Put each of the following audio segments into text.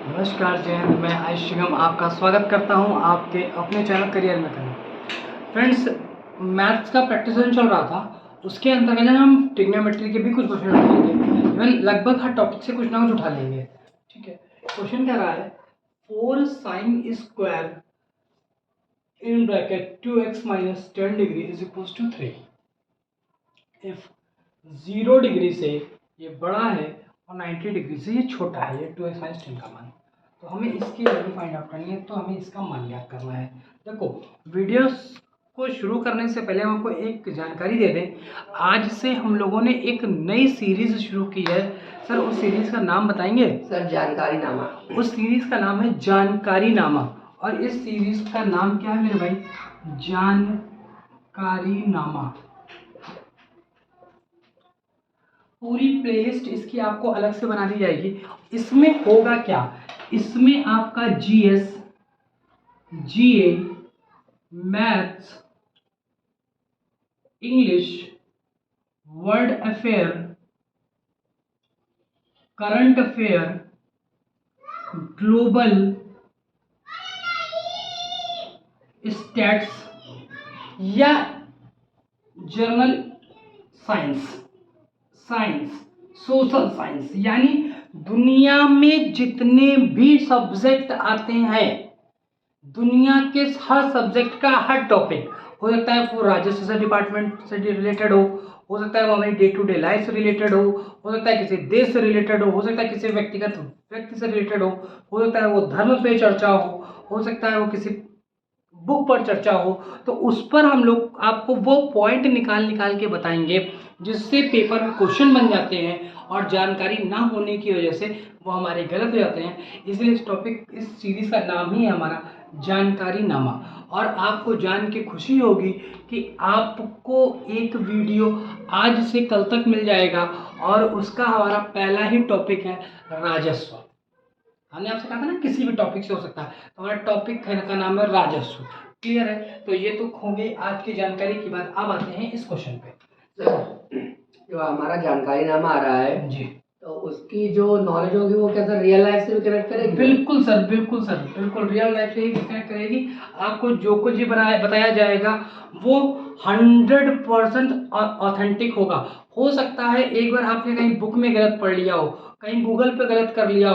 नमस्कार जय हिंद। मैं आयुष निगम आपका स्वागत करता हूं आपके अपने चैनल करियर में करना। फ्रेंड्स, मैथ्स का प्रैक्टिस चल रहा था, उसके अंतर्गत हम ट्रिग्नोमेट्री के भी कुछ क्वेश्चन उठाएंगे। इवन लगभग हर टॉपिक से कुछ ना कुछ उठा लेंगे। ठीक है, क्वेश्चन क्या रहा है, 4 sine square in bracket 2x minus 10 degree is equal to 3 if 0 degree से ये बड़ा है और 90 डिग्री से ये छोटा है, ये 2x माइनस 10 का मान। तो हमें इसकी वैल्यू फाइंड आउट करनी है, तो हमें इसका मान ज्ञात करना है। देखो, वीडियोस को शुरू करने से पहले हम आपको एक जानकारी दे दें। आज से हम लोगों ने एक नई सीरीज शुरू की है। सर, उस सीरीज का नाम बताएंगे? सर, जानकारी नामा। उस सीरीज का नाम है जानकारी नामा। और इस सीरीज का नाम क्या है मेरे भाई? जानकारी नामा। पूरी प्लेलिस्ट इसकी आपको अलग से बना दी जाएगी। इसमें होगा क्या, इसमें आपका GS, GA, maths, English, world affair, current affair, global, stats या जर्नल साइंस, सोशल साइंस, यानी दुनिया में जितने भी सब्जेक्ट आते हैं, दुनिया के हर सब्जेक्ट का हर टॉपिक हो सकता है वो राजस्व से डिपार्टमेंट से रिलेटेड हो सकता है वो हमारी डे टू डे लाइफ से रिलेटेड हो सकता है किसी देश से रिलेटेड हो सकता है किसी व्यक्तिगत व्यक्ति से रिलेटेड हो सकता है वो धर्म पे चर्चा हो सकता है वो किसी बुक पर चर्चा हो। तो उस पर हम लोग आपको वो पॉइंट निकाल के बताएंगे जिससे पेपर में क्वेश्चन बन जाते हैं और जानकारी ना होने की वजह से वो हमारे गलत हो जाते हैं। इसलिए इस सीरीज का नाम ही है हमारा जानकारी नामा। और आपको जान के खुशी होगी कि आपको एक वीडियो आज से कल तक मिल जाएगा और उसका हमारा पहला ही टॉपिक है राजस्व। हमने आपसे कहा था ना किसी भी टॉपिक से हो सकता है, तो हमारा टॉपिक का नाम है राजस्व। क्लियर है? तो ये तो हो गई आज की जानकारी की बात। अब आते हैं इस क्वेश्चन पे। जो हमारा जानकारी नामा आ रहा है जी, तो उसकी जो नॉलेज होगी वो क्या सर रियल लाइफ से भी कनेक्ट करेगी? बिल्कुल सर, बिल्कुल रियल लाइफ से ही कनेक्ट करेगी। आपको जो कुछ भी बताया जाएगा वो 100% ऑथेंटिक होगा। हो सकता है एक बार आपने कहीं बुक में गलत पढ़ लिया हो, कहीं गूगल पे गलत कर लिया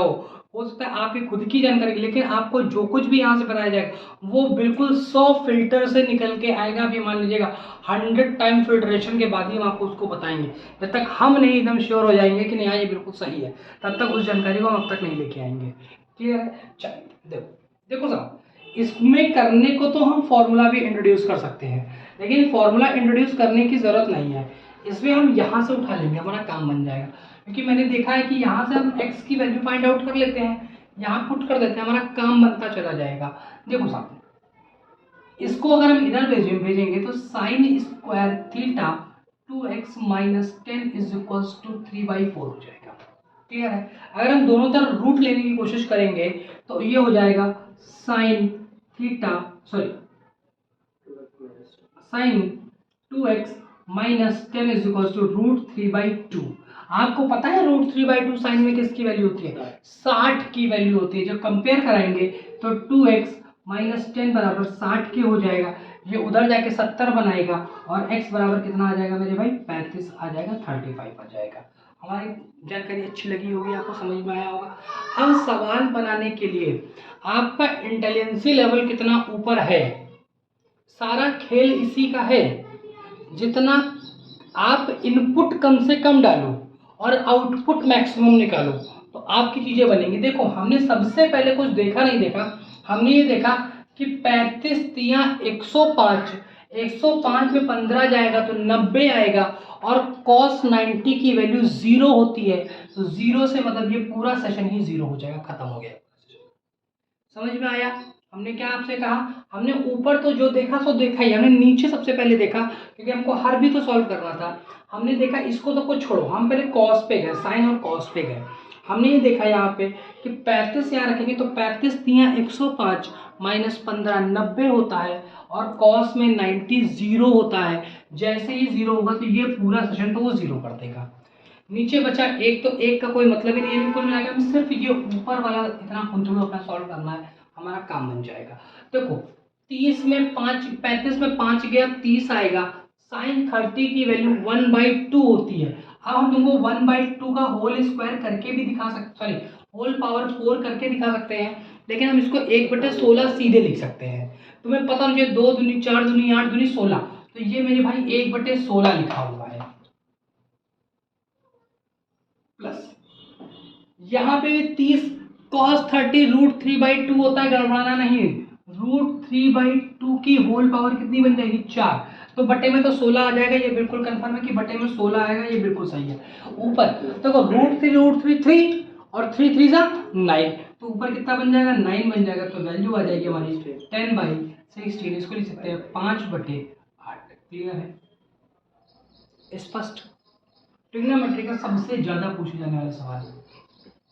हो सकता है आपकी खुद की जानकारी, लेकिन आपको जो कुछ भी यहाँ से बताया जाएगा वो बिल्कुल 100 फिल्टर से निकल के आएगा। अभी मान लीजिएगा 100 टाइम फिल्ट्रेशन के बाद ही हम आपको उसको बताएंगे। जब तक हम नहीं एकदम श्योर हो जाएंगे कि नहीं हाँ ये बिल्कुल सही है, तब तक उस जानकारी को हम अब तक नहीं लेके आएंगे। क्लियर है? चलिए देखो साहब, इसमें करने को तो हम फॉर्मूला भी इंट्रोड्यूस कर सकते हैं, लेकिन फॉर्मूला इंट्रोड्यूस करने की जरूरत नहीं है। इसमें हम यहाँ से उठा लेंगे, हमारा काम बन जाएगा। क्योंकि मैंने देखा है कि यहाँ से हम x की वैल्यू फाइंड आउट कर लेते हैं, यहाँ पुट कर देते हैं, हमारा काम बनता चला जाएगा। देखो साहब, इसको अगर हम इधर भेजेंगे तो sine square theta 2x minus 10 is equals to 3/4 हो जाएगा। क्लियर है? अगर हम दोनों तरफ रूट लेने की कोशिश करेंगे तो ये हो जाएगा sine theta sine 2x minus 10 is equals to √3/2। आपको पता है √3/2 साइन में किसकी वैल्यू होती है? 60 की वैल्यू होती है। जब कंपेयर कराएंगे तो 2x माइनस 10 बराबर 60 की हो जाएगा। ये उधर जाके 70 बनाएगा और x बराबर कितना आ जाएगा मेरे भाई? 35 आ जाएगा, 35 आ जाएगा। हमारी जानकारी अच्छी लगी होगी, आपको समझ में आया होगा। अब सवाल बनाने के लिए आपका इंटेलिजेंसी लेवल कितना ऊपर है, सारा खेल इसी का है। जितना आप इनपुट कम से कम डालो और आउटपुट मैक्सिमम निकालो तो आपकी चीजें बनेंगी। देखो, हमने सबसे पहले कुछ देखा नहीं देखा, हमने ये देखा कि 35 तिया 105, 105 में 15 जाएगा तो 90 आएगा और cos 90 की वैल्यू 0 होती है। तो 0 से मतलब ये पूरा सेशन ही 0 हो जाएगा, खत्म हो गया। समझ में आया? हमने क्या आपसे कहा, हमने ऊपर तो जो देखा सो देखा ही, हमने नीचे सबसे पहले देखा क्योंकि हमको हर भी तो सॉल्व करना था। हमने देखा इसको तो कुछ छोड़ो, हम पहले कॉस पे गए, साइन और कॉस पे गए। हमने ये देखा यहाँ पे कि 35 यहाँ रखेंगे तो 35 तिया 105 माइनस 15 90 होता है और कॉस में 90 0 होता है। जैसे ही 0 होगा तो ये पूरा सेशन तो वो 0 कर देगा। नीचे बचा एक, तो एक का कोई मतलब ही नहीं है बिल्कुल मिला के, हम सिर्फ ये ऊपर वाला इतना कंट्रोल अपना सॉल्व करना है, हमारा काम बन जाएगा। देखो 30 में 5, 35 में 5 गया 30 आएगा। साइन 30 की वैल्यू 1/2 होती है। अब हम तुमको 1/2 का होल स्क्वायर करके भी दिखा सकते, सॉरी होल पावर 4 करके दिखा सकते हैं, लेकिन हम इसको 1/16 सीधे लिख सकते हैं। तुम्हें पता मुझे 2 दूनी 4 दूनी 8 दूनी 16, तो ये मेरे भाई 1/16 लिखा हुआ है। प्लस यहाँ पे भी 30 cos 30 √3/2 होता है, गड़बड़ाना नहीं। √3/2 की होल पावर कितनी बन जाएगी 4, तो बटे में तो 16 आ जाएगा, ये बिल्कुल कंफर्म है कि बटे में 16 आएगा, ये बिल्कुल सही है। ऊपर देखो √3 3 और 3 3 जा 9, तो ऊपर कितना बन जाएगा 9 बन जाएगा, तो वैल्यू आ जाएगी हमारी 10/16। इसको लिख सकते हैं 5/8। क्लियर है, स्पष्ट। ट्रिग्नोमेट्री का सबसे ज्यादा पूछे जाने वाला सवाल,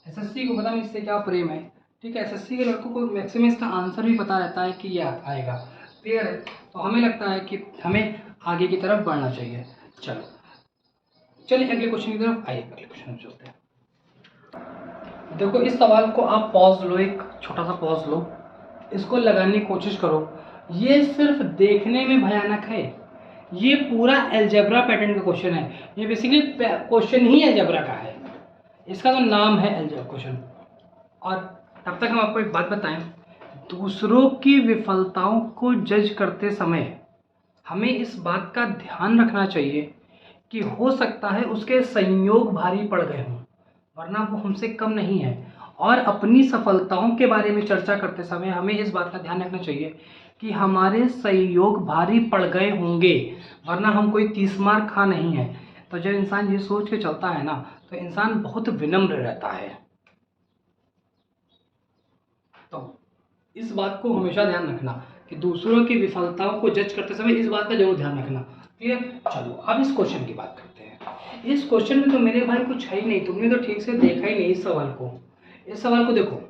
एसएससी को पता नहीं इससे क्या प्रेम है, ठीक है। एसएससी के लड़कों को मैक्सिमम इसका आंसर भी पता रहता है कि ये आएगा। क्लियर है, तो हमें लगता है कि हमें आगे की तरफ बढ़ना चाहिए। चलो चलिए अगले क्वेश्चन की तरफ आइए, अगले क्वेश्चन में चलते हैं। देखो इस सवाल को आप पॉज लो, एक छोटा सा पॉज लो, इसको लगाने की कोशिश करो। ये सिर्फ देखने में भयानक है, ये पूरा अलजेब्रा पैटर्न का क्वेश्चन है, ये बेसिकली क्वेश्चन ही अलजेब्रा का है, इसका तो नाम है अलजेब्रा क्वेश्चन। और तब तक हम आपको एक बात बताएं, दूसरों की विफलताओं को जज करते समय हमें इस बात का ध्यान रखना चाहिए कि हो सकता है उसके संयोग भारी पड़ गए हों, वरना वो हमसे कम नहीं है। और अपनी सफलताओं के बारे में चर्चा करते समय हमें इस बात का ध्यान रखना चाहिए कि हमारे संयोग भारी पड़ गए होंगे, वरना हम कोई 30 मार खा नहीं है। तो जब इंसान ये सोच के चलता है ना, तो इंसान बहुत विनम्र रहता है। तो इस बात को हमेशा ध्यान रखना कि दूसरों की विफलताओं को जज करते समय इस बात का जरूर ध्यान रखना। क्लियर। चलो अब इस क्वेश्चन की बात करते हैं। इस क्वेश्चन में तो मेरे भाई कुछ है ही नहीं, तुमने तो ठीक से देखा ही नहीं इस सवाल को। इस सवाल को देखो,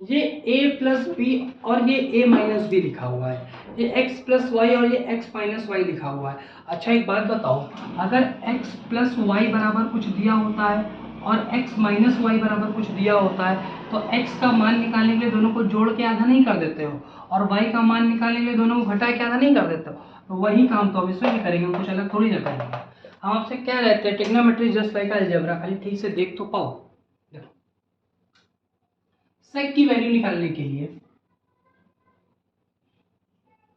ये a प्लस बी और ये a माइनस बी लिखा हुआ है, ये x प्लस वाई और ये x माइनस वाई लिखा हुआ है। अच्छा एक बात बताओ, अगर x प्लस वाई बराबर कुछ दिया होता है और x माइनस वाई बराबर कुछ दिया होता है, तो x का मान निकालने के लिए दोनों को जोड़ के आधा नहीं कर देते हो, और y का मान निकालने के लिए दोनों को घटा के आधा नहीं कर देते हो। तो वही काम तो अब इसमें भी करेंगे, कुछ अलग थोड़ी ना करेंगे। हम आपसे क्या रहते हैं, ट्रिग्नोमेट्री जस्ट लाइक अलजेब्रा, खाली ठीक से देख तो पाओ। सेक की वैल्यू निकालने के लिए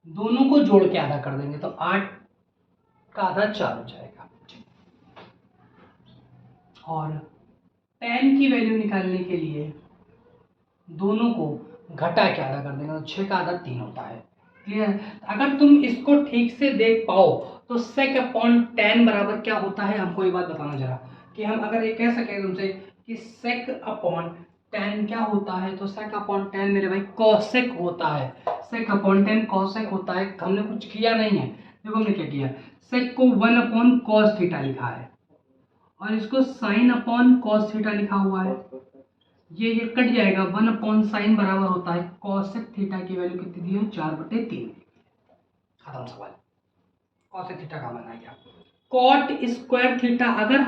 दोनों को जोड़ के आधा कर देंगे, तो 8 का आधा 4 हो जाएगा। और tan की वैल्यू निकालने के लिए दोनों को घटा के आधा कर देंगे, तो 6 का आधा 3 होता है। क्लियर। अगर तुम इसको ठीक से देख पाओ तो सेक अपॉन tan बराबर क्या होता है, हमको ये बात बताना जरा, कि हम अगर ये कह सके तुमसे कि सेक अपॉन tan क्या होता है, तो सेक अपॉन tan मेरे भाई कॉसेक होता है। सेक अपॉन tan कॉसेक होता है। हमने कुछ किया नहीं है, देखो हमने क्या किया, सेक को 1 अपॉन कॉस थीटा लिखा है और इसको साइन अपॉन कॉस थीटा लिखा हुआ है। ये कट जाएगा, 1 अपॉन साइन बराबर होता है कॉसेक थीटा की वैल्यू कितनी दी है 4/3। खत्म सवाल। कॉसेक थीटा का मान आ गया। कॉट स्क्वायर थीटा, अगर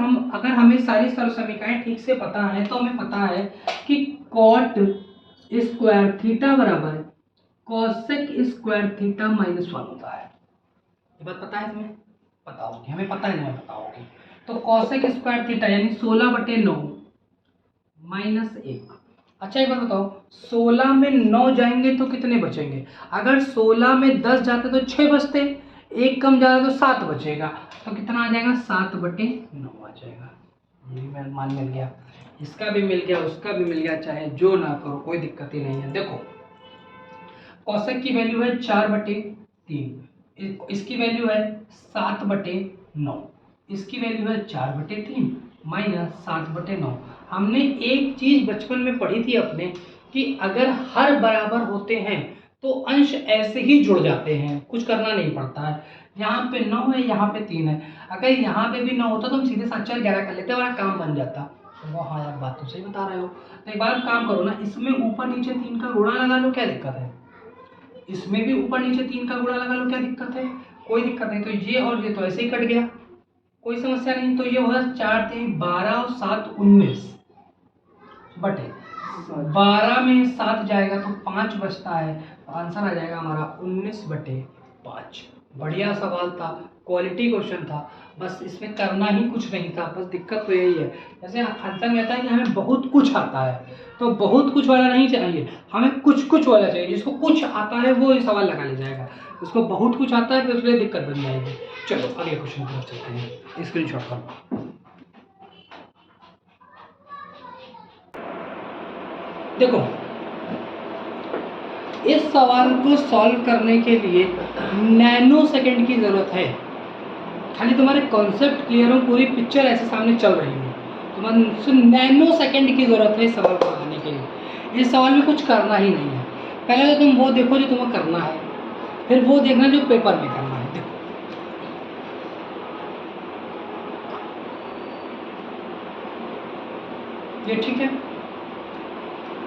हमें सारी सरल समीकरणें ठीक से पता है तो हमें पता है कि कॉट स्क्वायर थीटा बराबर कॉसेक स्क्वायर थीटा -1 होता है। ये बात पता है तुम्हें? पता होगी, हमें पता है, नहीं पता होगी। तो कॉसेक स्क्वायर थीटा यानी 16/9 -1। अच्छा एक बात बताओ, 16 में 9 जाएंगे तो कितने बचेंगे? अगर 16 में 10 जाते तो 6 बचते, एक कम जा रहा तो 7 बचेगा, तो कितना आ जाएगा 7/9 आ जाएगा। ये भी मान मिल गया, इसका भी मिल गया, उसका भी मिल गया, चाहे जो ना करो कोई दिक्कत ही नहीं है। देखो कॉसेक की वैल्यू है 4/3, इसकी वैल्यू है 7/9, इसकी वैल्यू है 4/3 -7/9। हमने एक चीज बचपन में पढ़ी थी अपने, कि अगर हर बराबर होते हैं तो अंश ऐसे ही जुड़ जाते हैं, कुछ करना नहीं पड़ता है। यहाँ पे 9 है, यहाँ पे 3 है, अगर यहाँ पे भी 9 होता तो हम सीधे 7 4 11 कर लेते, हमारा काम बन जाता। तो हाँ यार बात तो सही बता रहे हो। तो एक बार काम करो ना, इसमें ऊपर नीचे 3 का गुणा लगा लो, क्या दिक्कत है? इसमें भी ऊपर नीचे 3 का गुणा लगा लो, क्या दिक्कत है? कोई दिक्कत नहीं। तो ये और ये तो ऐसे ही कट गया, कोई समस्या नहीं। तो ये होगा 4 3 12 और 7 19 बटे 12 में 7 जाएगा तो 5 बचता है, तो आंसर आ जाएगा हमारा 19/5। बढ़िया सवाल था, क्वालिटी क्वेश्चन था, बस इसमें करना ही कुछ नहीं था। बस दिक्कत तो यही है, जैसे आंसर में आता है कि हमें बहुत कुछ आता है, तो बहुत कुछ वाला नहीं चाहिए, हमें कुछ कुछ वाला चाहिए। जिसको कुछ आता है वो ये सवाल लगा ले जाएगा, जिसको बहुत कुछ आता है फिर उसके लिए दिक्कत बन जाएगी। चलो अगले क्वेश्चन की तरफ चलते हैं, स्क्रीनशॉट करो। देखो इस सवाल को सॉल्व करने के लिए नैनो सेकंड की ज़रूरत है। खाली तुम्हारे कॉन्सेप्ट क्लियर हो, पूरी पिक्चर ऐसे सामने चल रही हो, तुम्हारे नैनो सेकंड की ज़रूरत है इस सवाल को बनाने के लिए। इस सवाल में कुछ करना ही नहीं है। पहले तो तुम वो देखो जो तुम्हें करना है, फिर वो देखना जो पेपर में करना है। देखो ये ठीक है,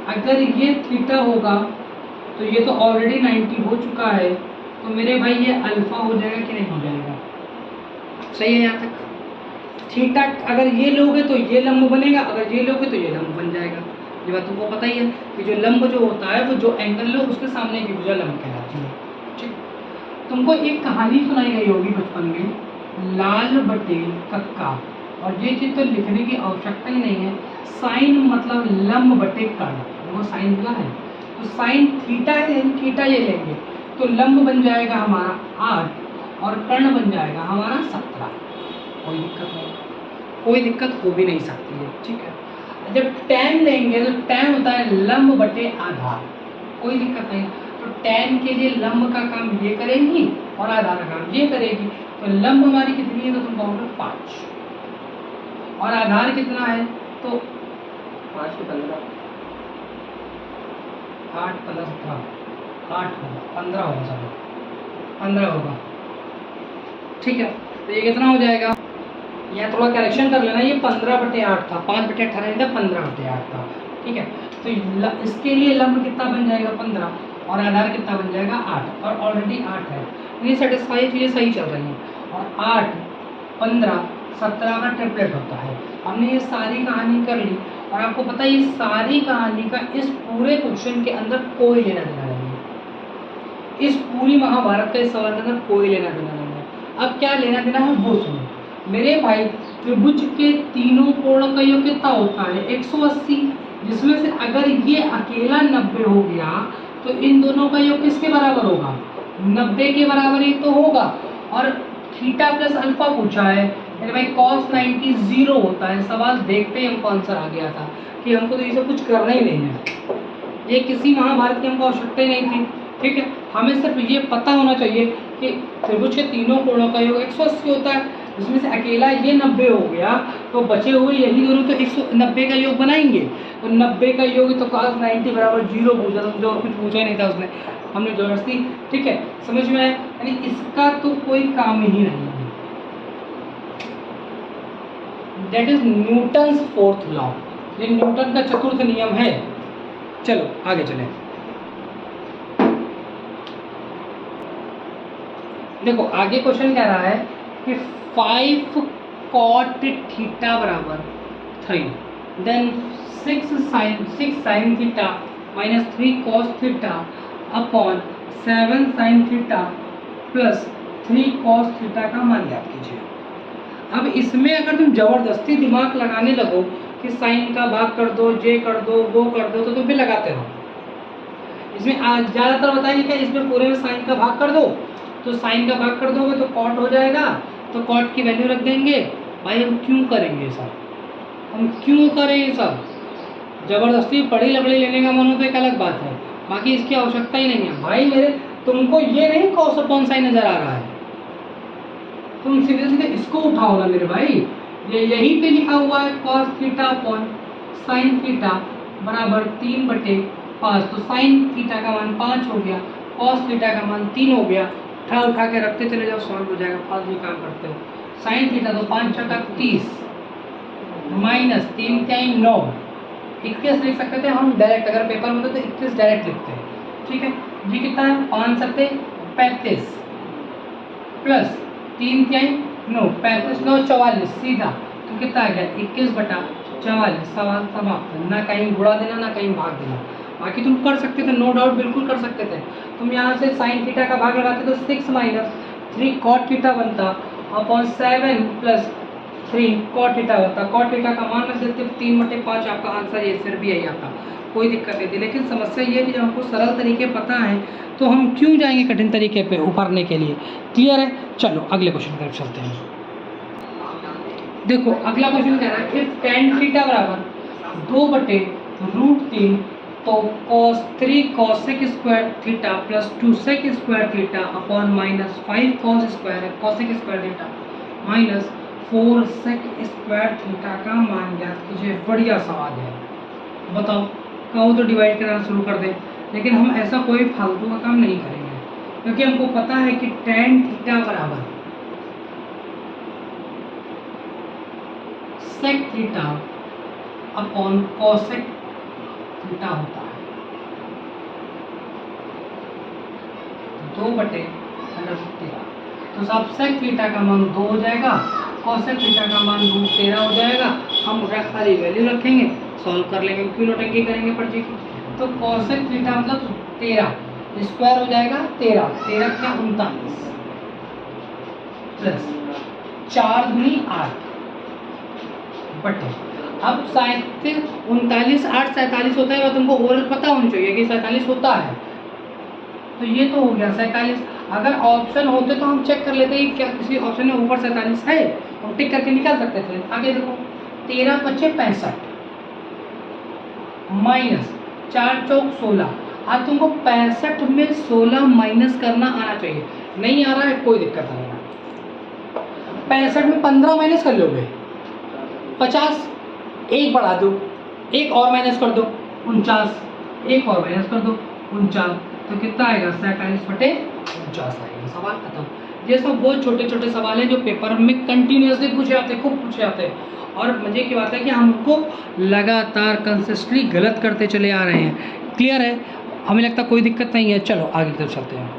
अगर ये थीटा होगा तो ये तो ऑलरेडी 90 हो चुका है, तो मेरे भाई ये अल्फा हो जाएगा कि नहीं हो जाएगा? सही है यहाँ तक? थीटा अगर ये लोगे तो ये लंब बनेगा, अगर ये लोगे तो ये लंब बन जाएगा। ये बात तुमको पता ही है कि जो लंब जो होता है वो जो एंगल लो उसके सामने की भुजा लंब कहलाती है। ठीक, तुमको एक कहानी सुनाई गई होगी बचपन में, लाल बटे कक्का, और ये चीज़ तो लिखने की आवश्यकता ही नहीं है। साइन मतलब लंब बटे कर्ण, वो साइन दिया है, तो साइन थीटा है, थीटा ये लेंगे तो लंब बन जाएगा हमारा 8 और कर्ण बन जाएगा हमारा 17। कोई दिक्कत नहीं, कोई दिक्कत हो भी नहीं सकती है। ठीक है, जब tan लेंगे तो tan होता है लंब बटे आधार, कोई दिक्कत नहीं। तो tan के लिए लंब का काम ये करेगी और आधार का काम ये करेगी, तो लंब हमारी कितनी है तो तुम कहोगे 5, और आधार कितना है तो 5 के 15, 8 + 17 8 होगा, 15 होगा, सब 15 होगा। ठीक है, तो ये कितना हो जाएगा, यहाँ थोड़ा करेक्शन कर लेना, ये 15/8 था, 5/18 नहीं था, 15/8 था। ठीक है, तो इसके लिए लंब कितना बन जाएगा 15, और आधार कितना बन जाएगा 8, और ऑलरेडी 8 है, ये सेटिस्फाई चीज़ें सही चल रही हैं। और 8 15 17 का ट्रिपलेट होता है। हमने ये सारी कहानी कर ली, और आपको पता है ये सारी कहानी का इस पूरे क्वेश्चन के अंदर कोई लेना देना नहीं है। इस पूरी महाभारत का इस सवाल के अंदर कोई लेना देना नहीं है। अब क्या लेना देना है वो सुनो मेरे भाई। त्रिभुज के तीनों कोण का योग कितना होता है 180, जिसमें से अगर ये अकेला 90 हो गया तो इन दोनों का योग किसके बराबर होगा, 90 के बराबर ही तो होगा। और थीटा प्लस अल्फा पूछा है मेरे भाई, cos 90 0 होता है। सवाल देखते ही हमको आंसर आ गया था कि हमको तो ये सब कुछ करना ही नहीं है, ये किसी महाभारत की हमको आवश्यकता ही नहीं थी। ठीक है, हमें सिर्फ ये पता होना चाहिए कि त्रिभुज के तीनों कोणों का योग 180 होता है, जिसमें से अकेला ये 90 हो गया, तो बचे हुए यही दोनों तो 190 का योग बनाएंगे। तो 90 का योग तो cos 90 बराबर 0 पूछा था, मुझे और कुछ पूछा ही नहीं था उसने, हमने जबरदस्ती। ठीक है, समझ में आया, यानी इसका तो कोई काम ही नहीं है। That is Newton's 4th law, ये न्यूटन का चतुर्थ नियम है। चलो आगे चलें। देखो आगे क्वेश्चन कह रहा है कि 5 cot थीटा बराबर 3, then 6 sin theta minus 3 cos theta upon 7 sin theta plus 3 cos theta का मान याद कीजिए। अब इसमें अगर तुम जबरदस्ती दिमाग लगाने लगो कि साइन का भाग कर दो, जे कर दो, वो कर दो, तो तुम भी लगाते रहो। इसमें ज़्यादातर बताएंगे क्या, इसमें पूरे में साइन का भाग कर दो, तो साइन का भाग कर दोगे तो कॉट हो जाएगा, तो कॉट की वैल्यू रख देंगे। भाई हम क्यों करेंगे सब, हम क्यों करें ये सब? ज़बरदस्ती पढ़ी लकड़ी लेने का मन हो तो एक अलग बात है, बाकी इसकी आवश्यकता ही नहीं है भाई मेरे। तुमको ये नहीं कॉस अपॉन साइन नज़र आ रहा है, तुम सीधे सीधे इसको उठाओ ना मेरे भाई। ये यहीं पे लिखा हुआ है cos theta upon sine theta बराबर 3/5, तो साइन थीटा का मान 5 हो गया, cos थीटा का मान 3 हो गया। उठा के रखते चले जाओ, सॉल्व हो जाएगा, फालतू काम करते हो। साइन थीटा तो 5 × 30 माइनस 3 × 9 21 लिख सकते थे हम डायरेक्ट, अगर पेपर में तो 21 डायरेक्ट लिखते हैं। ठीक है, जी कितना है 5 × 7 = 35 प्लस 3 × नो 35×9 = 44 सीधा, तो कितना आ गया 21/44। सवाल समाप्त। ना कहीं गुणा देना ना कहीं भाग देना। बाकी तुम कर सकते थे, नो डाउट बिल्कुल कर सकते थे। तुम यहाँ से साइन थीटा का भाग लगाते तो 6 - 3 कॉट थीटा बनता अपॉन 7 + 3 कॉट थीटा होता। कॉट थीटा का मान रख देते 3/5, आपका आंसर ये फिर भी यही आता, कोई दिक्कत नहीं थी। लेकिन समस्या ये है कि जब हमको सरल तरीके पता है तो हम क्यों जाएंगे कठिन तरीके पे उभरने के लिए। क्लियर है? चलो अगले क्वेश्चन की तरफ चलते हैं। देखो अगला क्वेश्चन कह रहा है इफ tan थीटा बराबर 2/√3 तो cos3 theta plus 2sec² theta upon -5 cos² theta minus 4sec² theta का मान ज्ञात कीजिए। बढ़िया सवाल है, बताओ। कहो तो डिवाइड करना शुरू कर दें, लेकिन हम ऐसा कोई फालतू का काम नहीं करेंगे, क्योंकि हमको पता है कि tan थीटा बराबर sec theta upon cosec theta होता है। 2/√13। तो साहब sec थीटा का मान 2 हो जाएगा, cosec थीटा का मान √13 हो जाएगा। हम सारी वैल्यू रखेंगे, सॉल्व कर लेंगे, क्यों नोटंकी करेंगे पर्ची की। तो cosec थीटा मतलब 13 स्क्वायर हो जाएगा 13, 13 क्या 39 प्लस 4 दूनी 8 बटे। अब 39 8 47 होता है, तुमको ओरल पता होना चाहिए कि 47 होता है। तो ये तो हो गया 47। अगर ऑप्शन होते तो हम चेक कर लेते हैं क्या किसी ऑप्शन में ऊपर 47 है, हम टिक करके निकाल सकते थे। आगे देखो 13 × 5 = 65 माइनस 4 × 4 = 16। अब तुमको 65 में 16 माइनस करना आना चाहिए, नहीं आ रहा है कोई दिक्कत नहीं है। 65 में 15 माइनस कर लोगे 50, एक बढ़ा दो, एक और माइनस कर दो 49, एक और माइनस कर दो 49, तो कितना आएगा 47/49 आएगा। सवाल खत्म। ये सब बहुत छोटे छोटे सवाल हैं जो पेपर में कंटिन्यूसली पूछे जाते हैं, खूब पूछे जाते हैं। और मजे की बात है कि हमको लगातार कंसिस्टेंटली गलत करते चले आ रहे हैं। क्लियर है? हमें लगता कोई दिक्कत नहीं है। चलो आगे की तरफ चलते हैं।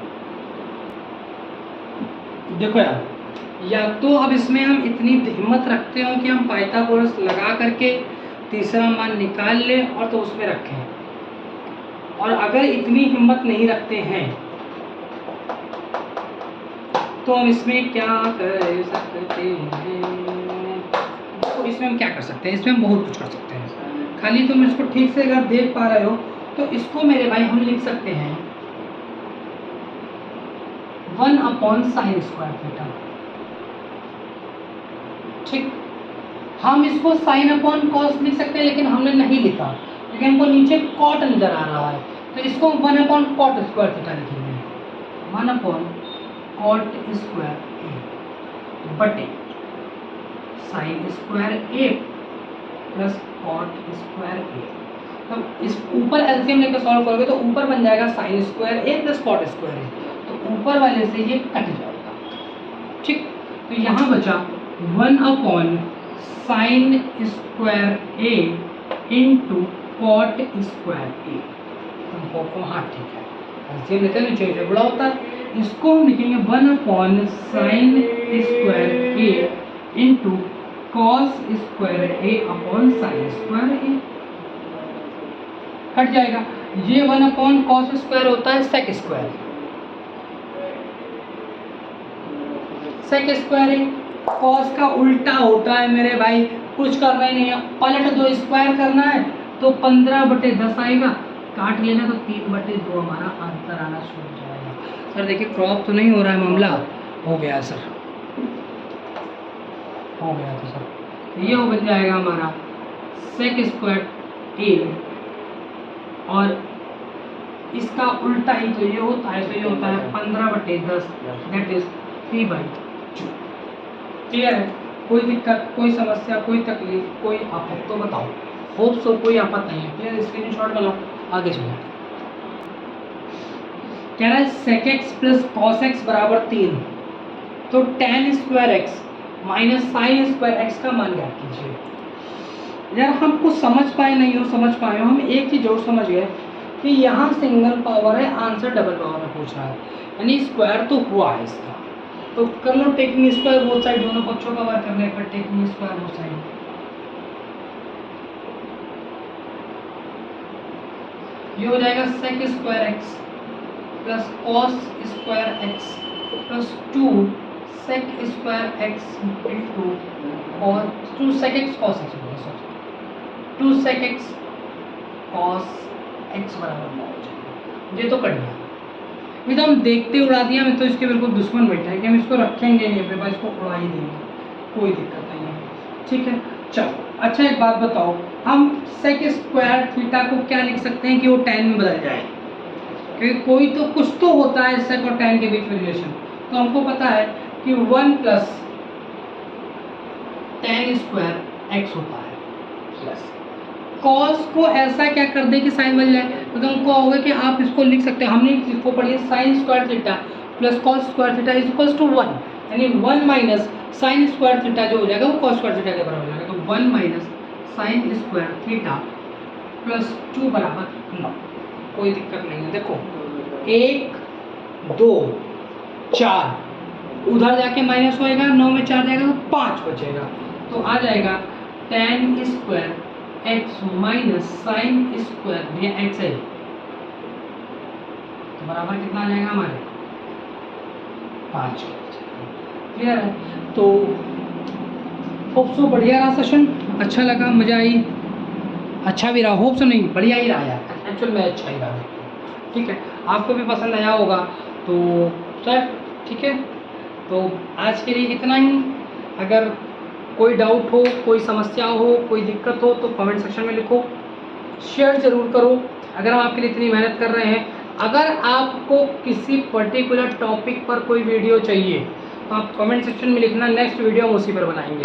देखो यार, या तो अब इसमें हम इतनी हिम्मत रखते हो कि हम पाइथागोरस लगा करके तीसरा मान निकाल लें और तो उसमें रखें, और अगर इतनी हिम्मत नहीं रखते हैं तो हम इसमें क्या कर सकते हैं। तो इसमें हम क्या कर सकते हैं, इसमें हम बहुत कुछ कर सकते हैं। खाली तुम इसको ठीक से अगर देख पा रहे हो तो इसको मेरे भाई हम लिख सकते हैं 1/sin² थीटा। ठीक, हम इसको sin/cos लिख सकते हैं, लेकिन हमने नहीं लिखा क्योंकि हमको नीचे cot नजर आ रहा है। तो इसको 1/cot² थीटा लिखेंगे, 1/cot² बटे sin² प्लस cot²। तो इस ऊपर एलसीएम लेकर सॉल्व करोगे तो ऊपर बन जाएगा sin² प्लस cot²। तो ऊपर वाले से ये कट जाएगा। ठीक, तो यहाँ बचा 1/sin² इंटू cot²। हाँ ठीक है, एलसीएम लेते हैं नीचे बड़ा होता है। इसको हम लिखेंगे 1/sin² into cos² upon sin²। Cut जाएगा। ये 1/cos² होता है sec²। sec² cos का उल्टा होता है मेरे भाई, कुछ करना ही नहीं है, पलट दो, स्क्वायर करना है तो 15/10 आएगा, काट लेना तो 3/2 हमारा आंसर आना शुरू हो जाएगा। सर देखिए क्रॉप तो नहीं हो रहा है, मामला हो गया सर, हो गया तो सर ये हो बन जाएगा हमारा sec² और इसका उल्टा ही तो ये होता है, तो ये होता है 15/10 दैट इज 3/2। क्लियर है? कोई दिक्कत, कोई समस्या, कोई तकलीफ, कोई आफत तो बताओ। होप सो कोई आफत नहीं है। क्लियर? स्क्रीनशॉट बनाओ, आगे चलो। कह रहा है sec x plus cos x बराबर 3, तो tan² x minus sin² x का मान ज्ञात कीजिए। यार हमको समझ पाए नहीं हो, समझ पाए हो, हम एक चीज जरूर समझ गए कि यहाँ सिंगल पावर है, आंसर डबल पावर में पूछ रहा है, यानी स्क्वायर तो हुआ है इसका। तो कर लो टेकिंग स्क्वायर बोथ साइड, दोनों पक्षों का वर्ग करने पर टेकिंग स्क्वायर बोथ साइड, ये हो जाएगा sec square x plus cos square x plus 2 sec square x into और 2 सेक एक्स कॉस एक्स होगा, sorry 2 sec x cos x बराबर 9 हो जाएगा। ये तो कट गया, ये तो हम देखते उड़ा दिया, मैं तो इसके बिल्कुल दुश्मन बैठा है कि हम इसको रखेंगे नहीं अपने पास, इसको उड़ा ही देंगे, कोई दिक्कत नहीं है, ठीक है। चलो अच्छा एक बात बताओ, हम सेक स्क्वायर थीटा को क्या लिख सकते हैं कि वो tan में बदल जाए, क्योंकि कोई तो कुछ तो होता है सेक और tan के बीच में रिलेशन, तो हमको पता है कि 1 प्लस tan स्क्वायर एक्स होता है प्लस कॉस को ऐसा क्या कर दे कि साइन बदल जाए, तो तुमको होगा कि आप इसको लिख सकते हैं, हमने इसको पढ़ी sine square theta plus cos square theta is equals to 1, यानी 1 माइनस साइन स्क्वायर थीटा जो हो जाएगा वो कॉस स्क्वायर थीटा के बराबर हो जाएगा, तो 1 minus sign square theta plus 2 बराबर 9, कोई दिक्कत नहीं है। देखो 1 2 4 उधर जाके माइनस होएगा, 9 में 4 जाएगा तो 5 बचेगा, तो आ जाएगा tan square x minus sine square ये एक्स है, तो बराबर कितना आ जाएगा हमारे 5। क्लियर है, तो होप सो बढ़िया रहा सेशन, अच्छा लगा, मज़ा आई, अच्छा भी रहा, होप सो नहीं बढ़िया ही रहा यार, एक्चुअल में अच्छा ही रहा, ठीक है, आपको भी पसंद आया होगा, तो सर ठीक है, तो आज के लिए इतना ही। अगर कोई डाउट हो, कोई समस्या हो, कोई दिक्कत हो तो कमेंट सेक्शन में लिखो, शेयर ज़रूर करो, अगर हम आपके लिए इतनी मेहनत कर रहे हैं। अगर आपको किसी पर्टिकुलर टॉपिक पर कोई वीडियो चाहिए तो आप कमेंट सेक्शन में लिखना, नेक्स्ट वीडियो हम उसी पर बनाएंगे।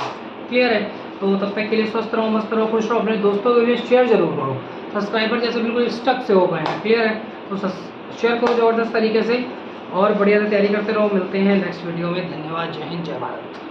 क्लियर है, तो तब तक के लिए स्वस्थ रहो, मस्त रहो, खुश रहो, अपने दोस्तों के लिए शेयर जरूर करो। सब्सक्राइबर जैसे बिल्कुल स्टक से हो गए हैं, क्लियर है, तो शेयर करो ज़बरदस्त तरीके से और बढ़िया से तैयारी करते रहो। मिलते हैं नेक्स्ट वीडियो में, धन्यवाद, जय हिंद, जय भारत।